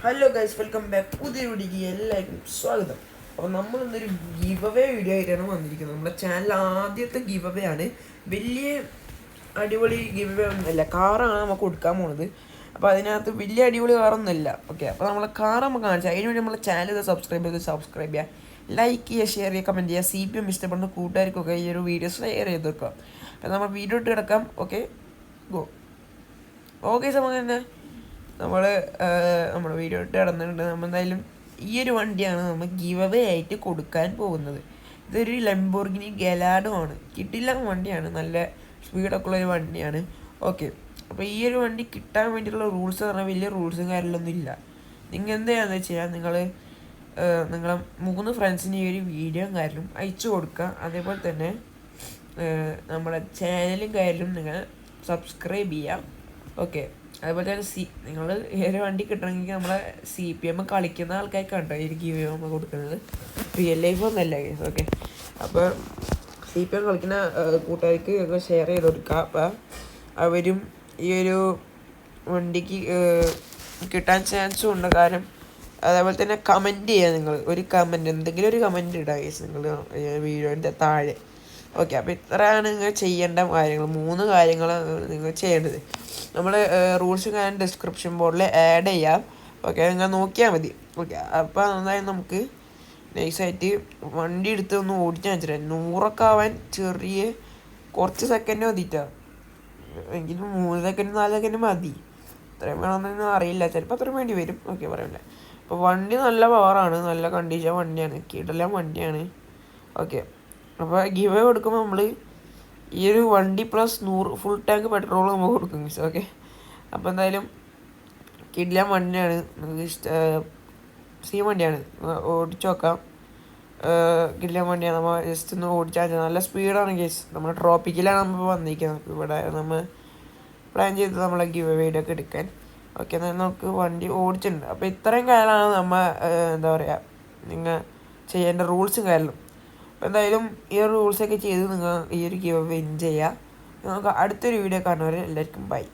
Hello guys, welcome back. പുതിയ വീഡിയോക്ക് എല്ലാവർക്കും സ്വാഗതം. അപ്പോൾ നമ്മൾ ഇന്നൊരു ഗിവ് അവേ വീഡിയോ ആയിട്ടാണ് വന്നിരിക്കുന്നത്. നമ്മുടെ ചാനൽ ആദ്യത്തെ ഗിവ് അവേ ആണ്. വലിയ അടിപൊളി ഗിവ് അവേ ഒന്നുമല്ല, കാറാണ് നമുക്ക് കൊടുക്കാൻ പോകുന്നത്. അപ്പോൾ അതിനകത്ത് വലിയ അടിപൊളി കാറൊന്നുമില്ല. ഓക്കെ, അപ്പോൾ നമ്മളെ കാർ നമുക്ക് കാണിച്ചാൽ അതിന് വേണ്ടി നമ്മളെ ചാനൽ സബ്സ്ക്രൈബ് ചെയ്യുക, ലൈക്ക് ചെയ്യുക, ഷെയർ ചെയ്യുക, കമൻറ്റ് ചെയ്യുക. CPM ഇഷ്ടപ്പെടുന്ന കൂട്ടുകാർക്കൊക്കെ ഈ ഒരു വീഡിയോ ഷെയർ ചെയ്ത് വെക്കുക. അപ്പോൾ നമ്മൾ വീഡിയോ ഇട്ട് കിടക്കാം. Okay, go. ഓക്കെ, സമയം തന്നെ നമ്മുടെ വീഡിയോ ഇട്ട് കിടന്നിട്ടുണ്ട്. നമ്മൾ എന്തായാലും ഈ ഒരു വണ്ടിയാണ് നമ്മൾ ഗിവ് അവേ ആയിട്ട് കൊടുക്കാൻ പോകുന്നത്. ഇതൊരു ലംബോർഗിനി ഗലാഡോ ആണ്. കിട്ടില്ല വണ്ടിയാണ്, നല്ല സ്പീഡൊക്കെ ഉള്ളൊരു വണ്ടിയാണ്. ഓക്കെ, അപ്പോൾ ഈ ഒരു വണ്ടി കിട്ടാൻ വേണ്ടിയിട്ടുള്ള റൂൾസ് പറഞ്ഞാൽ വലിയ റൂൾസും കാര്യങ്ങളൊന്നും ഇല്ല. നിങ്ങൾ എന്താണെന്ന് വെച്ച് കഴിഞ്ഞാൽ നിങ്ങളെ 3 ഫ്രണ്ട്സിന് ഈ ഒരു വീഡിയോ കാര്യം അയച്ചു കൊടുക്കുക. അതേപോലെ തന്നെ നമ്മുടെ ചാനലും കാര്യം നിങ്ങൾ സബ്സ്ക്രൈബ് ചെയ്യാം. ഓക്കെ, അതുപോലെ തന്നെ നിങ്ങൾ ഈ ഒരു വണ്ടി കിട്ടണമെങ്കിൽ നമ്മളെ CPM കളിക്കുന്ന ആൾക്കാർക്കാണ് ഈ ഗിവ് അവേ നമ്മൾ കൊടുക്കുന്നത്. റിയൽ ലൈഫ് ഒന്നല്ല കേസ്. ഓക്കെ, അപ്പോൾ CPM കളിക്കുന്ന കൂട്ടുകാർക്ക് ഒക്കെ ഷെയർ ചെയ്ത് കൊടുക്കുക. അപ്പോൾ അവരും ഈ ഒരു വണ്ടിക്ക് കിട്ടാൻ ചാൻസും ഉണ്ട്. കാരണം അതേപോലെ തന്നെ കമൻറ്റ് ചെയ്യുക. നിങ്ങൾ ഒരു കമൻറ്റ്, എന്തെങ്കിലും ഒരു കമൻറ്റ് ഇടുക കേസ് നിങ്ങൾ വീഡിയോൻ്റെ താഴെ. ഓക്കെ, അപ്പോൾ ഇത്രയാണ് നിങ്ങൾ ചെയ്യേണ്ട കാര്യങ്ങൾ. 3 കാര്യങ്ങളാണ് നിങ്ങൾ ചെയ്യേണ്ടത്. നമ്മൾ റൂൾസും കാര്യം ഡിസ്ക്രിപ്ഷൻ ബോർഡിൽ ആഡ് ചെയ്യാം. ഓക്കെ, നിങ്ങൾ നോക്കിയാൽ മതി. ഓക്കെ, അപ്പോൾ എന്തായാലും നമുക്ക് നൈസായിട്ട് വണ്ടി എടുത്ത് ഒന്ന് ഓടിച്ചാൽ വെച്ചിട്ട് 100 ആവാൻ ചെറിയ കുറച്ച് സെക്കൻഡ് മതിയിട്ടാണ്. എങ്കിലും 3 സെക്കൻഡ് 4 സെക്കൻഡ് മതി. ഇത്രയും വേണമെന്നൊന്നും അറിയില്ല, ചിലപ്പോൾ അത്രയും വേണ്ടി വരും. ഓക്കെ, പറയില്ല. അപ്പോൾ വണ്ടി നല്ല പവറാണ്, നല്ല കണ്ടീഷൻ വണ്ടിയാണ്, കിടെല്ലാം വണ്ടിയാണ്. ഓക്കെ, അപ്പോൾ ഗിവ് അവേ കൊടുക്കുമ്പോൾ നമ്മൾ ഈ ഒരു വണ്ടി പ്ലസ് 100 ഫുൾ ടാങ്ക് പെട്രോൾ നമുക്ക് കൊടുക്കും. ഓക്കെ, അപ്പോൾ എന്തായാലും കിടിലൻ വണ്ടിയാണ്, നമുക്ക് വണ്ടിയാണ്, ഓടിച്ചു നോക്കാം. കിടിലൻ വണ്ടിയാണ്, നമ്മൾ ജസ്റ്റ് ഒന്ന് ഓടിച്ചാൽ നല്ല സ്പീഡാണ് കേസ്. നമ്മൾ ട്രോപ്പിക്കിലാണ് നമ്മൾ വന്നിരിക്കുന്നത്. ഇവിടെ നമ്മൾ പ്ലാൻ ചെയ്ത് നമ്മളെ ഗിവ് അവേ ഒക്കെ എടുക്കാൻ. ഓക്കെ, എന്നാൽ നമുക്ക് വണ്ടി ഓടിച്ചിട്ടുണ്ട്. അപ്പോൾ ഇത്രയും കാര്യമാണ് നമ്മൾ എന്താ പറയുക നിങ്ങൾ ചെയ്യേണ്ട റൂൾസും കാര്യങ്ങളും. അപ്പോൾ എന്തായാലും ഈ ഒരു റൂൾസൊക്കെ ചെയ്ത് നിങ്ങൾ ഈ ഒരു ഗിവ് അവേ വിൻ ചെയ്യുക. നമുക്ക് അടുത്തൊരു വീഡിയോ കാണുന്നവരെ എല്ലാവർക്കും ബൈ.